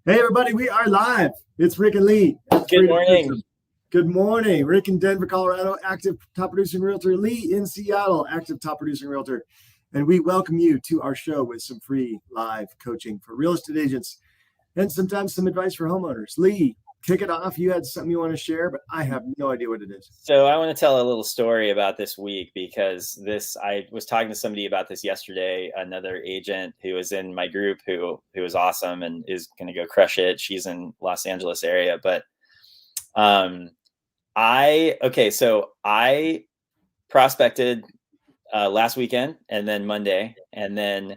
Hey everybody, we are live. It's Rick and Lee. Good morning. Good morning. Rick in Denver, Colorado, active top producing realtor. Lee in Seattle, active top producing realtor. And we welcome you to our show with some free live coaching for real estate agents and sometimes some advice for homeowners. Lee, kick it off. You had something you want to share, but I have no idea what it is. So I want to tell a little story about this week because I was talking to somebody about this yesterday, another agent who was in my group who was awesome and is going to go crush it. She's in Los Angeles area, but so I prospected last weekend and then Monday, and then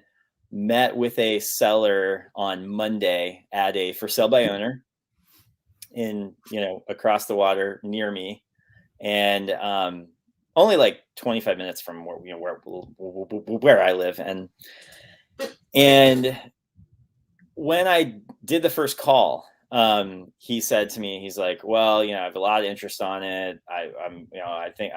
met with a seller on Monday at a for sale by owner in, across the water near me, and only like 25 minutes from where I live. And when I did the first call, he said to me, he's like, well, I have a lot of interest on it. I think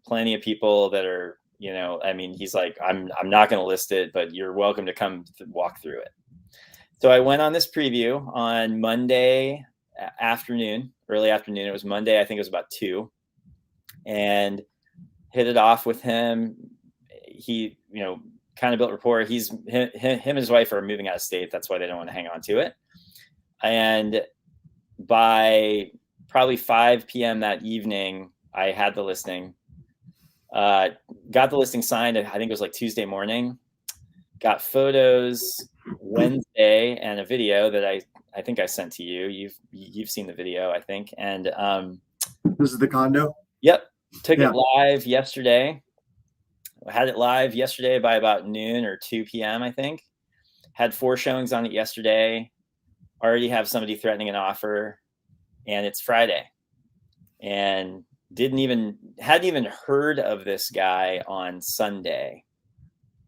plenty of people that are, he's like, I'm not going to list it, but you're welcome to come walk through it. So I went on this preview on Monday afternoon, early afternoon. It was Monday. I think it was about 2, and hit it off with him. He, kind of built rapport. Him and his wife are moving out of state. That's why they don't want to hang on to it. And by probably 5 p.m. that evening, I had the listing, got the listing signed. I think it was like Tuesday morning, got photos Wednesday and a video that I think I sent to you. You've seen the video, I think. And this is the condo. Yep. Took it live yesterday. I had it live yesterday by about noon or 2 p.m. I think. Had 4 showings on it yesterday. Already have somebody threatening an offer, and it's Friday. And hadn't even heard of this guy on Sunday.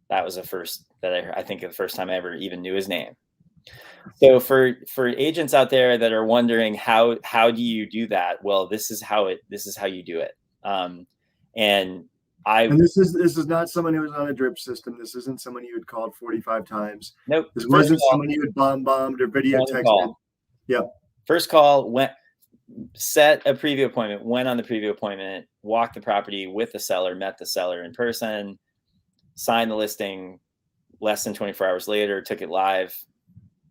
That was the first time I ever even knew his name. So for agents out there that are wondering how do you do that? Well, this is how you do it. And this is not someone who was on a drip system. This isn't someone you had called 45 times. Nope. This wasn't someone you had bombed or video texted. Yep. First call, set a preview appointment, went on the preview appointment, walked the property with the seller, met the seller in person, signed the listing less than 24 hours later, took it live,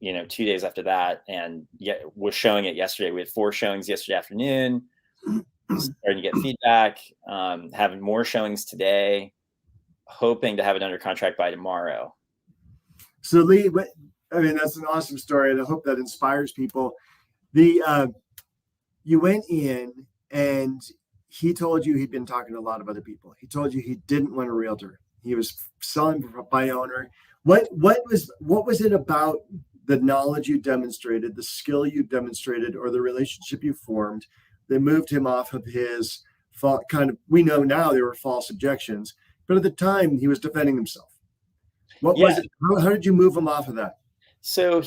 2 days after that, and was showing it yesterday. We had 4 showings yesterday afternoon. Starting to get feedback, having more showings today, hoping to have it under contract by tomorrow. So Lee, that's an awesome story, and I hope that inspires people. You went in and he told you he'd been talking to a lot of other people. He told you he didn't want a realtor. He was selling by owner. What was it about the knowledge you demonstrated, the skill you demonstrated, or the relationship you formed that moved him off of his we know now there were false objections, but at the time he was defending himself. What was it? How did you move him off of that? So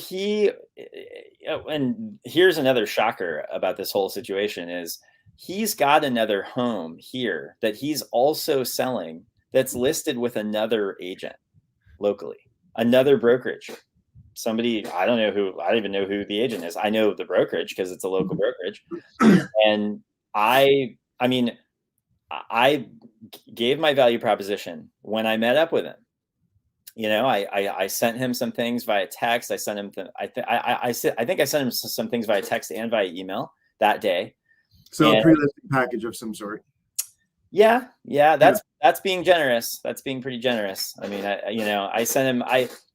and here's another shocker about this whole situation is he's got another home here that he's also selling that's listed with another agent locally, another brokerage. Somebody, I don't even know who the agent is. I know the brokerage because it's a local brokerage. And I gave my value proposition when I met up with him. I sent him some things via text. I sent him, I think I sent him some things via text and via email that day. So a pre-listing package of some sort. Yeah. That's being generous. That's being pretty generous. I sent him,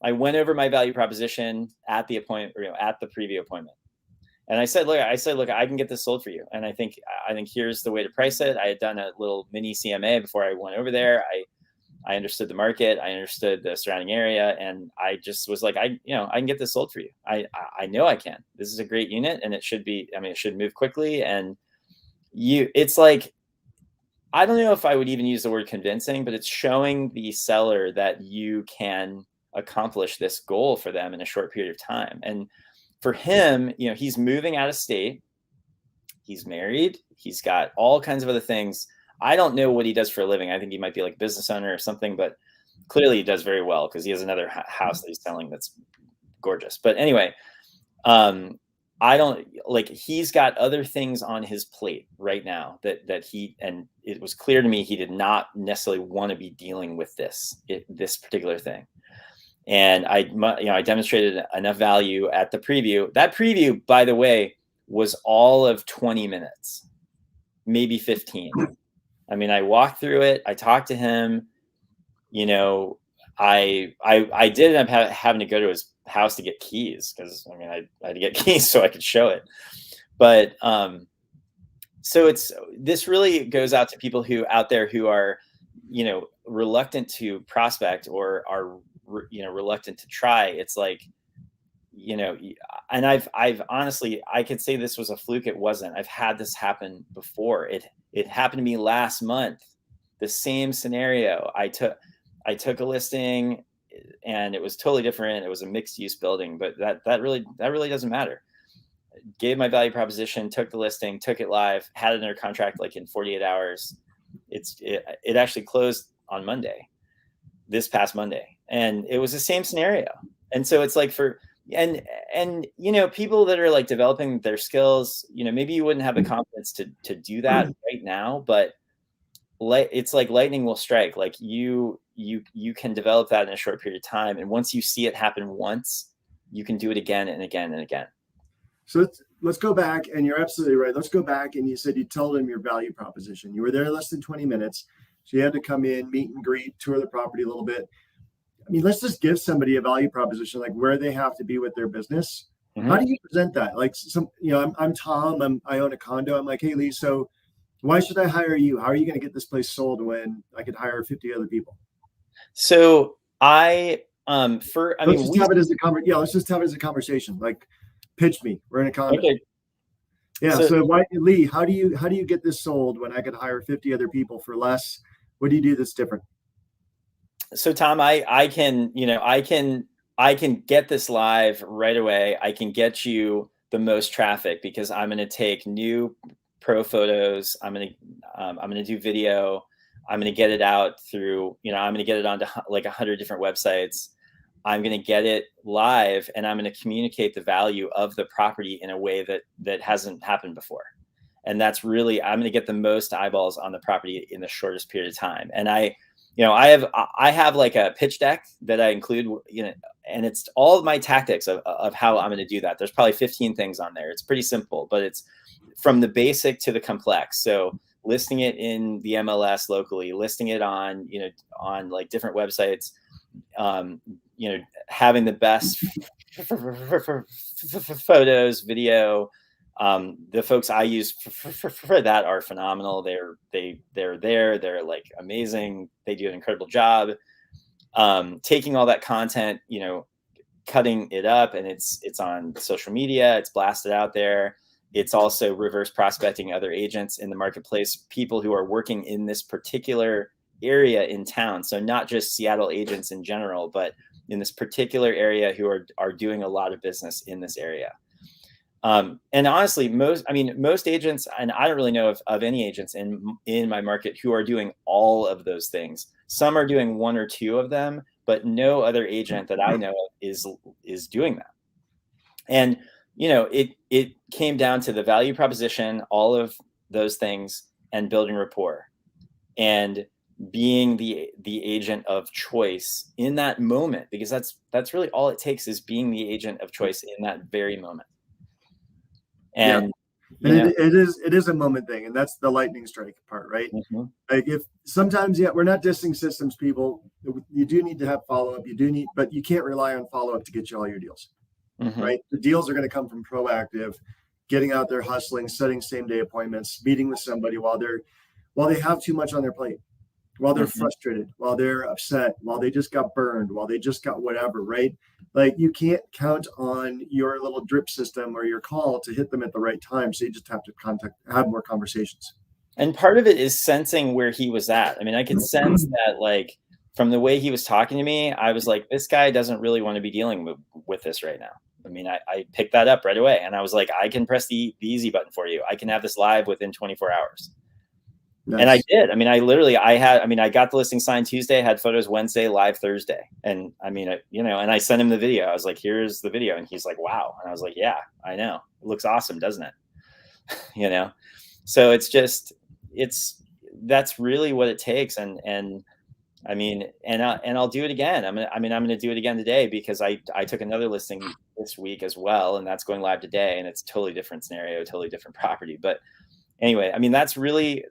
I went over my value proposition at the appointment, at the preview appointment. And I said, look, I can get this sold for you. And I think here's the way to price it. I had done a little mini CMA before I went over there. I understood the market. I understood the surrounding area. And I just was like, I can get this sold for you. I know I can. This is a great unit, and it should be, it should move quickly. And it's like, I don't know if I would even use the word convincing, but it's showing the seller that you can accomplish this goal for them in a short period of time. And for him, he's moving out of state. He's married. He's got all kinds of other things. I don't know what he does for a living. I think he might be like a business owner or something, but clearly he does very well because he has another house that he's selling that's gorgeous. But anyway, I don't like, he's got other things on his plate right now that he, and it was clear to me he did not necessarily want to be dealing with this particular thing. And I demonstrated enough value at the preview. That preview, by the way, was all of 20 minutes, maybe 15. I mean, I walked through it. I talked to him. I did end up having to go to his house to get keys, because I had to get keys so I could show it. But so this really goes out to people out there who are reluctant to prospect, or are reluctant to try. It's like, and I've honestly, I could say this was a fluke. It wasn't. I've had this happen before. It happened to me last month. The same scenario. I took a listing, and it was totally different. It was a mixed use building, but that really doesn't matter. Gave my value proposition, took the listing, took it live, had it under contract like in 48 hours. It actually closed on Monday, this past Monday, and it was the same scenario. And so it's like and people that are like developing their skills, maybe you wouldn't have the confidence to do that right now, but it's like lightning will strike. Like you can develop that in a short period of time, and once you see it happen once, you can do it again and again and again. So let's go back, and you're absolutely right. Let's go back, and you said you told them your value proposition. You were there less than 20 minutes, so you had to come in, meet and greet, tour the property a little bit. I mean, let's just give somebody a value proposition, like where they have to be with their business. Mm-hmm. How do you present that? Like I'm Tom. I own a condo. I'm like, hey, Lee, so why should I hire you? How are you going to get this place sold when I could hire 50 other people? So let's just have it as a conversation. Like, pitch me. We're in a condo. Okay. Yeah. So why, Lee? How do you get this sold when I could hire 50 other people for less? What do you do that's different? So Tom, I can get this live right away. I can get you the most traffic because I'm going to take new pro photos. I'm going to do video. I'm going to get it out through, I'm going to get it onto like 100 different websites. I'm going to get it live, and I'm going to communicate the value of the property in a way that hasn't happened before. And that's really, I'm going to get the most eyeballs on the property in the shortest period of time. And I have like a pitch deck that I include, and it's all of my tactics of how I'm going to do that. There's probably 15 things on there. It's pretty simple, but it's from the basic to the complex. So listing it in the MLS locally, listing it on like different websites, having the best photos, video. The folks I use for that are phenomenal. They're there. They're like amazing. They do an incredible job. Taking all that content, cutting it up, and it's on social media. It's blasted out there. It's also reverse prospecting other agents in the marketplace, people who are working in this particular area in town. So not just Seattle agents in general, but in this particular area who are doing a lot of business in this area. And honestly, most agents, and I don't really know of any agents in my market who are doing all of those things. Some are doing one or two of them, but no other agent that I know of is doing that. And it came down to the value proposition, all of those things, and building rapport, and being the agent of choice in that moment, because that's really all it takes, is being the agent of choice in that very moment. And it is a moment thing, and that's the lightning strike part, right? Mm-hmm. Like, if sometimes, we're not dissing systems people. You do need to have follow-up. But you can't rely on follow-up to get you all your deals. Mm-hmm. Right? The deals are going to come from proactive, getting out there, hustling, setting same-day appointments, meeting with somebody while they have too much on their plate, while they're mm-hmm. frustrated, while they're upset, while they just got burned, while they just got whatever, right? Like, you can't count on your little drip system or your call to hit them at the right time. So you just have to have more conversations. And part of it is sensing where he was at. I mean, I could sense that, like, from the way he was talking to me, I was like, this guy doesn't really want to be dealing with this right now. I mean, I picked that up right away, and I was like, I can press the easy button for you. I can have this live within 24 hours. Nice. And I did. I mean, I got the listing signed Tuesday, had photos Wednesday, live Thursday. And I mean, and I sent him the video. I was like, here's the video. And he's like, wow. And I was like, yeah, I know. It looks awesome, doesn't it? So that's really what it takes. And I mean, and I'll do it again. I'm going to do it again today, because I took another listing this week as well. And that's going live today. And it's a totally different scenario, totally different property. But anyway, I mean, that's really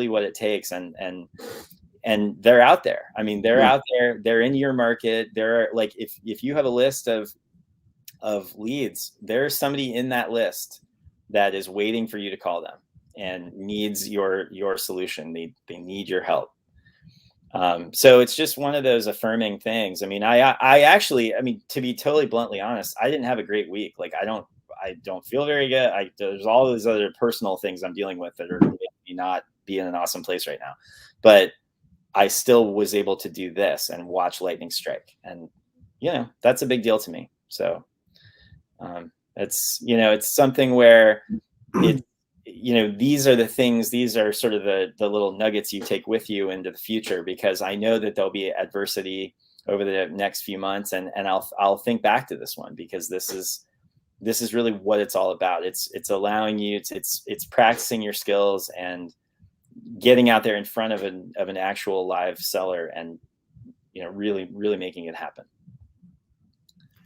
what it takes. And they're out there. I mean, they're out there, they're in your market. They're like, if you have a list of leads, there's somebody in that list that is waiting for you to call them and needs your solution. They need your help. So it's just one of those affirming things. I mean, I actually, to be totally bluntly honest, I didn't have a great week. Like, I don't feel very good. There's all those other personal things I'm dealing with that are making me not be in an awesome place right now. But I still was able to do this and watch lightning strike. And, that's a big deal to me. So it's something where these are the things, these are sort of the little nuggets you take with you into the future, because I know that there'll be adversity over the next few months. And I'll think back to this one, because this is really what it's all about. It's allowing you to, it's practicing your skills and getting out there in front of an actual live seller and, really, really making it happen.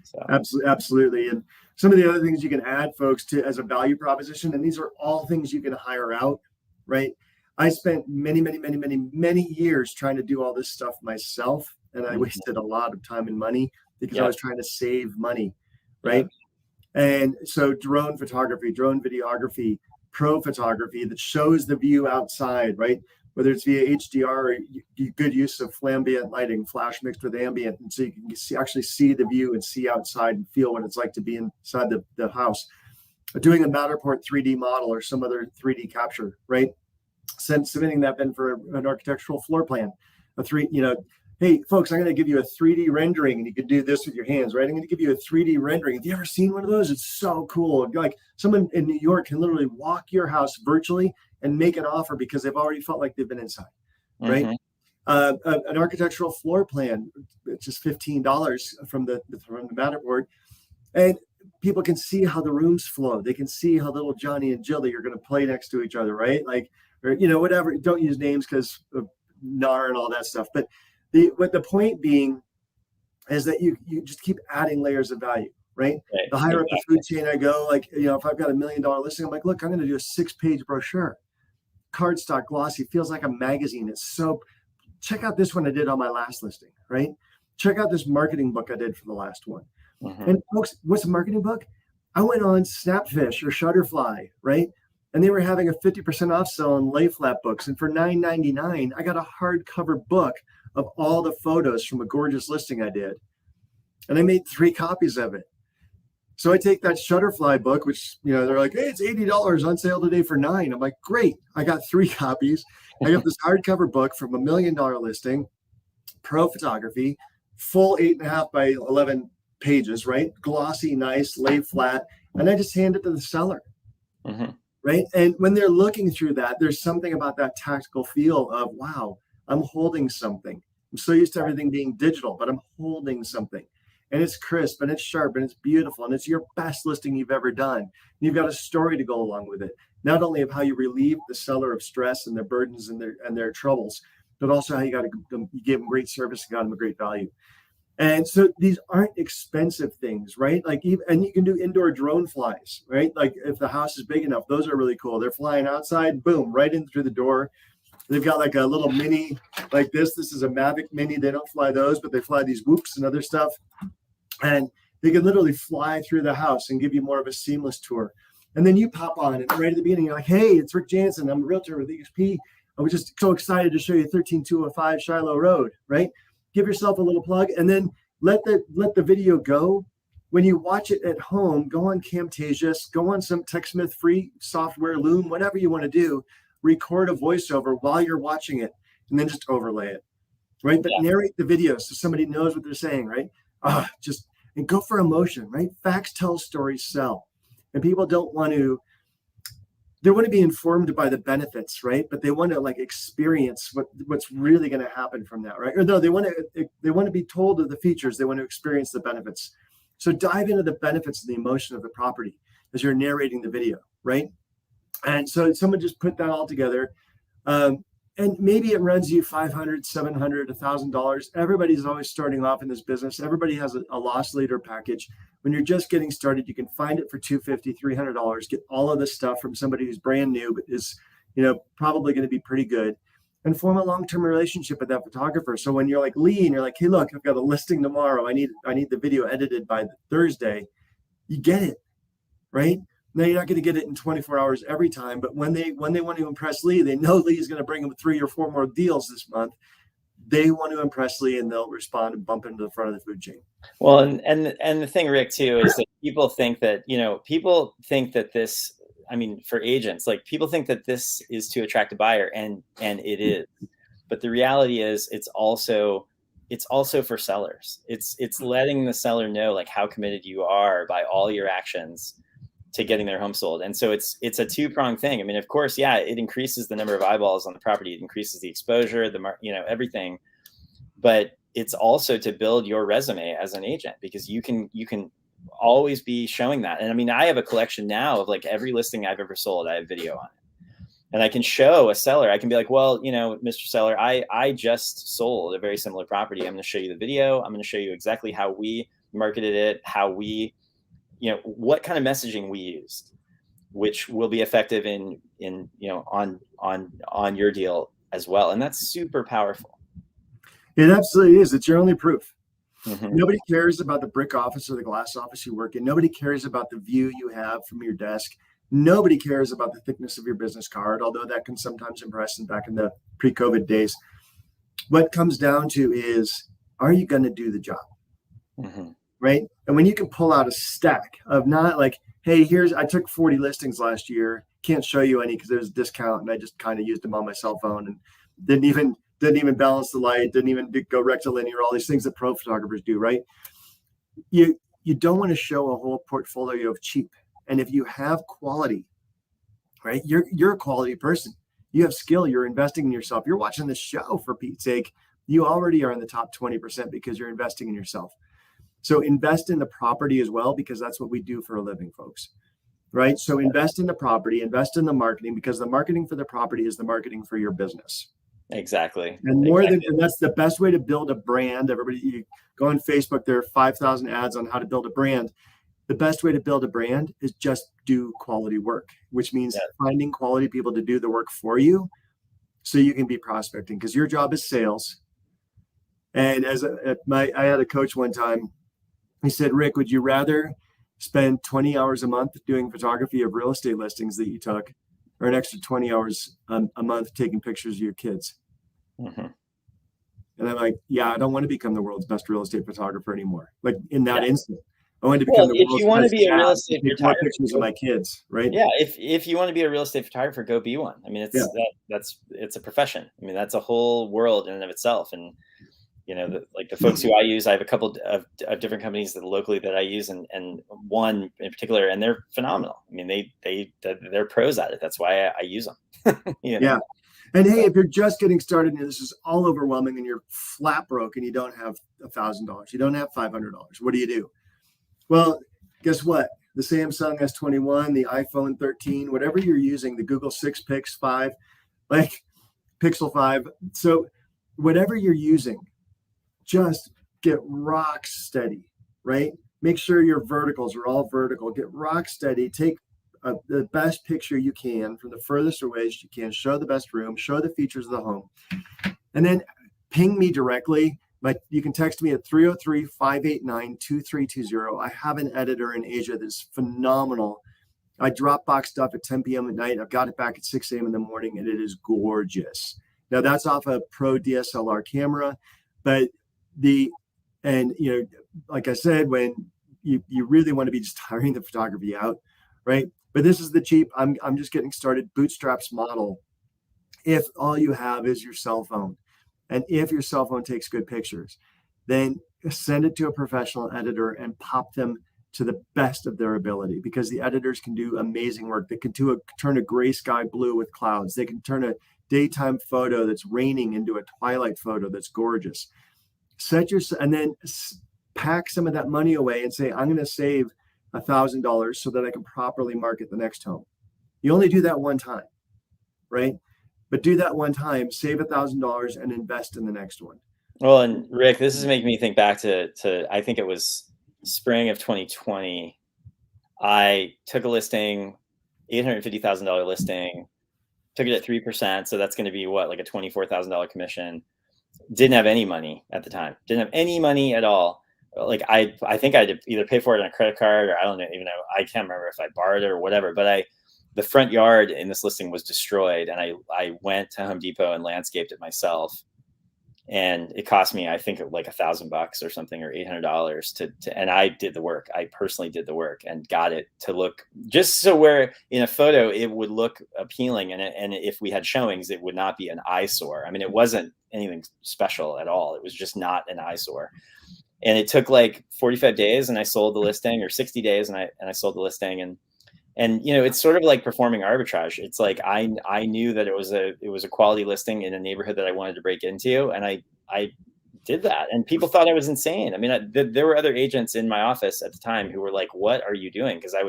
So. Absolutely. And some of the other things you can add, folks, to as a value proposition, and these are all things you can hire out, right? I spent many, many, many, many, many years trying to do all this stuff myself, and I wasted a lot of time and money because I was trying to save money, right? And so drone photography, drone videography, pro photography that shows the view outside, right? Whether it's via HDR or good use of flambient lighting, flash mixed with ambient. And so you can actually see the view and see outside and feel what it's like to be inside the house. Doing a Matterport 3D model or some other 3D capture, right? Submitting that then for an architectural floor plan. Hey, folks, I'm going to give you a 3D rendering and you can do this with your hands, right? I'm going to give you a 3D rendering. Have you ever seen one of those? It's so cool. Like, someone in New York can literally walk your house virtually and make an offer because they've already felt like they've been inside, right? An architectural floor plan, it's just $15 from the Matterport. And people can see how the rooms flow. They can see how little Johnny and Jilly are going to play next to each other, right? Like, or, whatever. Don't use names because of NAR and all that stuff. But the point being is that you just keep adding layers of value, right? The higher up the food chain I go, like, if I've got $1 million listing, I'm like, look, I'm going to do a 6-page brochure, cardstock, glossy, feels like a magazine. It's so, check out this one I did on my last listing, right? Check out this marketing book I did for the last one. And folks, what's a marketing book? I went on Snapfish or Shutterfly, right? And they were having a 50% off sale on lay flat books. And for $9.99, I got a hardcover book of all the photos from a gorgeous listing I did. And I made 3 copies of it. So I take that Shutterfly book, which, they're like, hey, it's $80 on sale today for $9. I'm like, great. I got 3 copies. I got this hardcover book from $1 million listing, pro photography, full 8.5 by 11 pages, right? Glossy, nice, lay flat. And I just hand it to the seller. Right. And when they're looking through that, there's something about that tactical feel of, wow, I'm holding something. I'm so used to everything being digital, but I'm holding something. And it's crisp and it's sharp and it's beautiful. And it's your best listing you've ever done. And you've got a story to go along with it. Not only of how you relieve the seller of stress and their burdens and their troubles, but also how you give them great service and got them a great value. And so these aren't expensive things, right? Like, and you can do indoor drone flies, right? Like, if the house is big enough, those are really cool. They're flying outside, boom, right in through the door. They've got like a little mini like this. This is a Mavic Mini. They don't fly those, but they fly these whoops and other stuff. And they can literally fly through the house and give you more of a seamless tour. And then you pop on and right at the beginning, you're like, hey, it's Rick Jansen. I'm a realtor with EXP. I was just so excited to show you 13205 Shiloh Road, right? Give yourself a little plug and then let the video go. When you watch it at home, go on Camtasia, go on some TechSmith free software, Loom, whatever you want to do, record a voiceover while you're watching it and then just overlay it, right? But narrate the video so somebody knows what they're saying, right? And go for emotion, right? Facts tell, stories sell. And people don't want to they want to be informed by the benefits, right? But they want to like experience what's really going to happen from that, right? Or no, they want to be told of the features. They want to experience the benefits. So dive into the benefits and the emotion of the property as you're narrating the video, right? And so someone just put that all together. And maybe it runs you $500, $700, $1,000. Everybody's always starting off in this business. Everybody has a loss leader package. When you're just getting started, you can find it for $250, $300. Get all of this stuff from somebody who's brand new, but is, probably going to be pretty good, and form a long-term relationship with that photographer. So when you're like Lee and you're like, hey, look, I've got a listing tomorrow. I need the video edited by Thursday. You get it, right? Now you're not going to get it in 24 hours every time, but when they want to impress Lee, they know Lee is going to bring them 3 or 4 more deals this month. They want to impress Lee, and they'll respond and bump into the front of the food chain. Well, and the thing, Rick, too, is that people think that this, I mean, for agents, like people think that this is to attract a buyer, and it is, but the reality is it's also for sellers. It's letting the seller know like how committed you are by all your actions to getting their home sold. And so it's a two-pronged thing. I mean, of course, yeah, it increases the number of eyeballs on the property. It increases the exposure, everything. But it's also to build your resume as an agent, because you can always be showing that. And I mean, I have a collection now of like every listing I've ever sold, I have video on it. And I can show a seller, I can be like, well, Mr. Seller, I just sold a very similar property. I'm going to show you the video. I'm going to show you exactly how we marketed it, how we, what kind of messaging we used, which will be effective on your deal as well. And that's super powerful. It absolutely is. It's your only proof. Mm-hmm. Nobody cares about the brick office or the glass office you work in. Nobody cares about the view you have from your desk. Nobody cares about the thickness of your business card, although that can sometimes impress. And back in the pre-COVID days, what comes down to is, are you going to do the job? Mm-hmm. Right? And when you can pull out a stack of, not like, hey, I took 40 listings last year, can't show you any because there's a discount, and I just kind of used them on my cell phone and didn't even balance the light, didn't even go rectilinear, all these things that pro photographers do, right? You don't want to show a whole portfolio of cheap. And if you have quality, right, you're a quality person. You have skill, you're investing in yourself. You're watching this show, for Pete's sake. You already are in the top 20% because you're investing in yourself. So invest in the property as well, because that's what we do for a living, folks. Right? So invest in the property, invest in the marketing, because the marketing for the property is the marketing for your business. Exactly. And and that's the best way to build a brand. Everybody, you go on Facebook, there are 5,000 ads on how to build a brand. The best way to build a brand is just do quality work, which means finding quality people to do the work for you so you can be prospecting, because your job is sales. And I had a coach one time. He said, Rick, would you rather spend 20 hours a month doing photography of real estate listings that you took, or an extra 20 hours a month taking pictures of your kids? Mm-hmm. And I'm like, yeah, I don't want to become the world's best real estate photographer anymore. Like in that instant, I wanted to become the world's best be a real estate photographer, pictures of my kids, right? Yeah, if you want to be a real estate photographer, go be one. I mean, it's a profession. I mean, that's a whole world in and of itself. And the folks who I use, I have a couple of different companies locally that I use, and one in particular, and they're phenomenal. I mean, they're pros at it. That's why I use them. Yeah. And hey, if you're just getting started and this is all overwhelming and you're flat broke and you don't have $1,000, you don't have $500, what do you do? Well, guess what? The Samsung S21, the iPhone 13, whatever you're using, the Google 6 Pix 5, like Pixel 5. So whatever you're using, just get rock steady, right? Make sure your verticals are all vertical. Get rock steady. Take the best picture you can from the furthest away as you can. Show the best room. Show the features of the home. And then ping me directly. You can text me at 303-589-2320. I have an editor in Asia that's phenomenal. I Dropbox stuff at 10 p.m. at night. I've got it back at 6 a.m. in the morning, and it is gorgeous. Now, that's off a pro DSLR camera, but like I said, when you really want to be just tiring the photography out, right? But this is the cheap, I'm just getting started, bootstraps model. If all you have is your cell phone, and if your cell phone takes good pictures, then send it to a professional editor and pop them to the best of their ability, because the editors can do amazing work. They can turn a gray sky blue with clouds. They can turn a daytime photo that's raining into a twilight photo that's gorgeous. And then pack some of that money away and say, I'm going to save $1,000 so that I can properly market the next home. You only do that one time, right? But do that one time, save $1,000 and invest in the next one. Well, and Rick, this is making me think back to I think it was spring of 2020. I took a listing, $850,000 listing, took it at 3%. So that's going to be what, like a $24,000 commission. Didn't have any money at the time. Didn't have any money at all. Like I think I had to either pay for it on a credit card, or I don't even know. I can't remember if I borrowed it or whatever. But the front yard in this listing was destroyed, and I went to Home Depot and landscaped it myself. And it cost me, I think, like $1,000 or something, or $800 and I did the work. I personally did the work and got it to look just so where in a photo it would look appealing, and if we had showings, it would not be an eyesore. I mean, it wasn't anything special at all. It was just not an eyesore. And it took like 45 days, and I sold the listing, or 60 days, and I sold the listing. And you know, it's sort of like performing arbitrage. It's like I knew that it was a quality listing in a neighborhood that I wanted to break into, and I did that. And people thought I was insane. I mean, there were other agents in my office at the time who were like, "What are you doing?" Because I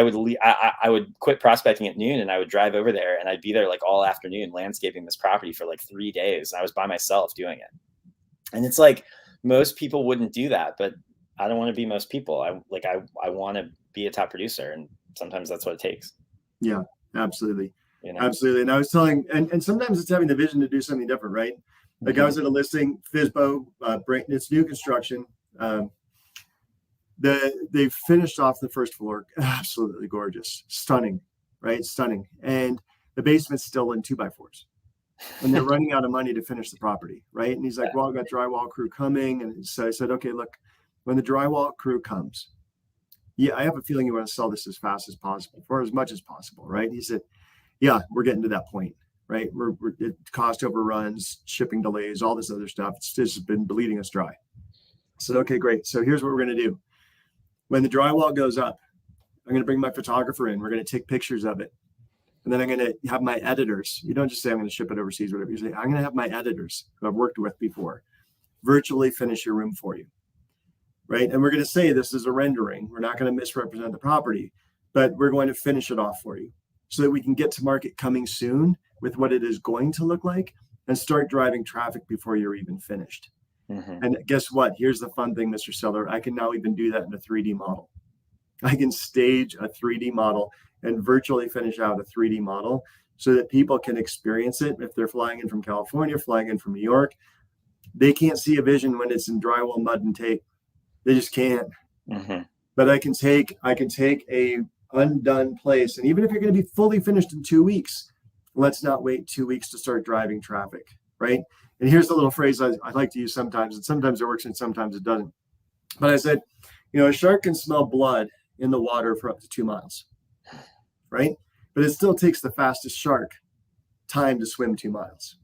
would quit prospecting at noon, and I would drive over there, and I'd be there like all afternoon landscaping this property for like 3 days. And I was by myself doing it. And it's like, most people wouldn't do that, but I don't want to be most people. I want to be a top producer, and sometimes that's what it takes. Yeah, absolutely. You know? Absolutely. And I was telling, and sometimes it's having the vision to do something different, right? Like I was at a listing, FISBO, it's new construction. They finished off the first floor, absolutely gorgeous, stunning, right? Stunning. And the basement's still in 2x4s. And they're running out of money to finish the property, right? And he's like, well, I've got drywall crew coming. And so I said, okay, look, when the drywall crew comes, yeah, I have a feeling you want to sell this as fast as possible, for as much as possible, right? He said, yeah, we're getting to that point, right? It cost overruns, shipping delays, all this other stuff. It's just been bleeding us dry. I said, okay, great. So here's what we're going to do. When the drywall goes up, I'm going to bring my photographer in. We're going to take pictures of it. And then I'm going to have my editors. You don't just say, I'm going to ship it overseas, whatever. You say, I'm going to have my editors who I've worked with before virtually finish your room for you. Right. And we're going to say this is a rendering. We're not going to misrepresent the property, but we're going to finish it off for you so that we can get to market coming soon with what it is going to look like and start driving traffic before you're even finished. Mm-hmm. And guess what? Here's the fun thing, Mr. Seller. I can now even do that in a 3D model. I can stage a 3D model and virtually finish out a 3D model so that people can experience it. If they're flying in from California, flying in from New York, they can't see a vision when it's in drywall, mud, and tape. They just can't. Mm-hmm. But I can take a undone place, and even if you're going to be fully finished in 2 weeks, let's not wait 2 weeks to start driving traffic, right? And here's the little phrase I like to use sometimes, and sometimes it works and sometimes it doesn't. But I said, a shark can smell blood in the water for up to 2 miles, right? But it still takes the fastest shark time to swim 2 miles,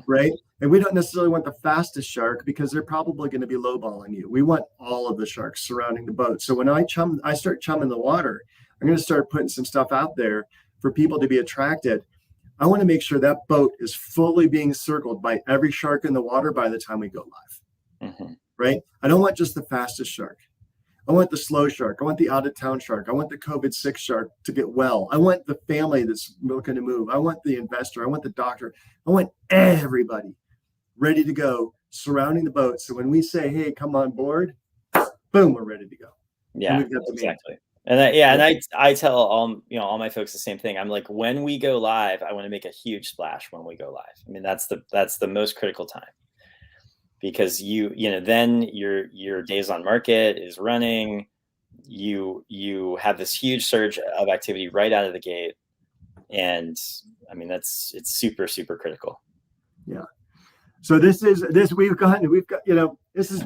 right? And we don't necessarily want the fastest shark because they're probably going to be lowballing you. We want all of the sharks surrounding the boat. So when I start chumming the water, I'm going to start putting some stuff out there for people to be attracted. I want to make sure that boat is fully being circled by every shark in the water by the time we go live, right? I don't want just the fastest shark. I want the slow shark. I want the out-of-town shark. I want the COVID-6 shark to get well. I want the family that's looking to move. I want the investor. I want the doctor. I want everybody ready to go, surrounding the boat. So when we say, hey, come on board, boom, we're ready to go. Yeah, exactly. And I tell all my folks the same thing. I'm like, when we go live, I want to make a huge splash when we go live. I mean, that's the most critical time. Because then your days on market is running, you have this huge surge of activity right out of the gate, and I mean it's super, super critical. Yeah. So this is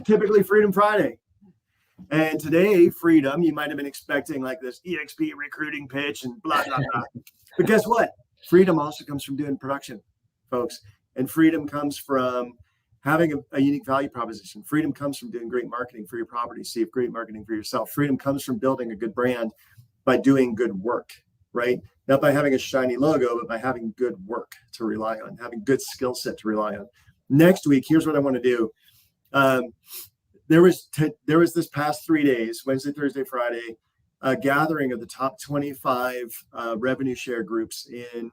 typically Freedom Friday, and today Freedom, you might have been expecting like this EXP recruiting pitch and blah blah blah, but guess what? Freedom also comes from doing production, folks, and freedom comes from having a unique value proposition. Freedom comes from doing great marketing for your property. So you have great marketing for yourself. Freedom comes from building a good brand by doing good work, right? Not by having a shiny logo, but by having good work to rely on, having good skill set to rely on. Next week, here's what I want to do. There was this past 3 days, Wednesday, Thursday, Friday, a gathering of the top 25 revenue share groups in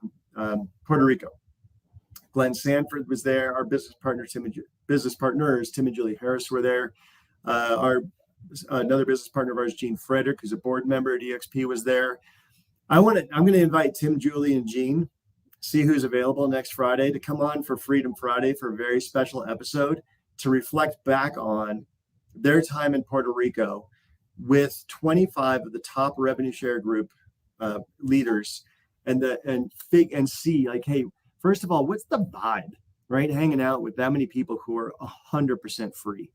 Puerto Rico. Glenn Sanford was there. Our business partners, Tim and Julie Harris, were there. Another business partner of ours, Gene Frederick, who's a board member at EXP, was there. I'm going to invite Tim, Julie, and Gene, see who's available next Friday, to come on for Freedom Friday for a very special episode to reflect back on their time in Puerto Rico with 25 of the top revenue share group leaders, and see, like, hey, first of all, what's the vibe, right? Hanging out with that many people who are 100% free,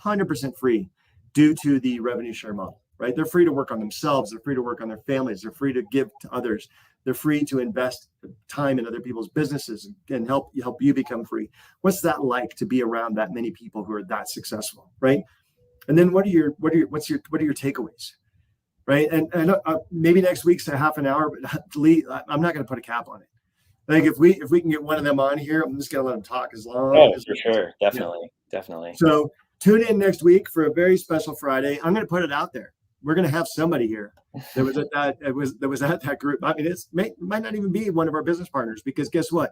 100% free due to the revenue share model, right? They're free to work on themselves. They're free to work on their families. They're free to give to others. They're free to invest time in other people's businesses and help you become free. What's that like to be around that many people who are that successful, right? And then what are your takeaways, right? And maybe next week's a half an hour, but Lee, I'm not going to put a cap on it. Like if we can get one of them on here, I'm just going to let them talk as long as for sure, definitely. So tune in next week for a very special Friday. I'm going to put it out there. We're going to have somebody here that was at that group. I mean, it might not even be one of our business partners, because guess what?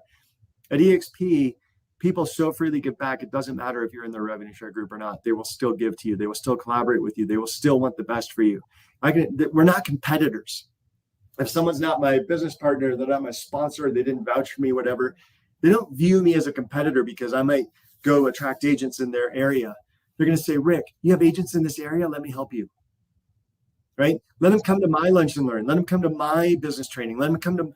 At EXP, people so freely give back. It doesn't matter if you're in their revenue share group or not. They will still give to you. They will still collaborate with you. They will still want the best for you. We're not competitors. If someone's not my business partner, they're not my sponsor, they didn't vouch for me, whatever, they don't view me as a competitor because I might go attract agents in their area. They're going to say, Rick, you have agents in this area? Let me help you. Right? Let them come to my lunch and learn. Let them come to my business training. Let them come to,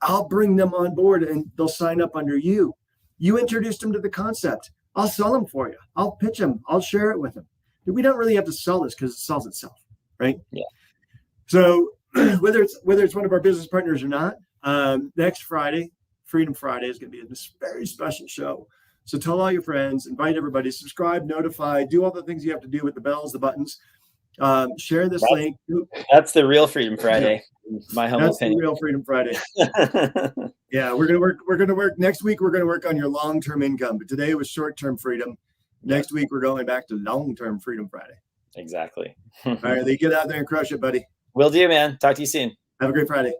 I'll bring them on board and they'll sign up under you. You introduced them to the concept. I'll sell them for you. I'll pitch them. I'll share it with them. We don't really have to sell this because it sells itself. Right? Yeah. So whether it's one of our business partners or not, next Friday, Freedom Friday, is going to be a very special show. So tell all your friends, invite everybody, subscribe, notify, do all the things you have to do with the bells, the buttons. Share this link. That's the real Freedom Friday. Yeah. My humble opinion. The real Freedom Friday. Yeah, we're gonna work next week. We're gonna work on your long-term income, but today was short-term freedom. Next week we're going back to long-term Freedom Friday. Exactly. All right, Lee, get out there and crush it, buddy. Will do, man. Talk to you soon. Have a great Friday.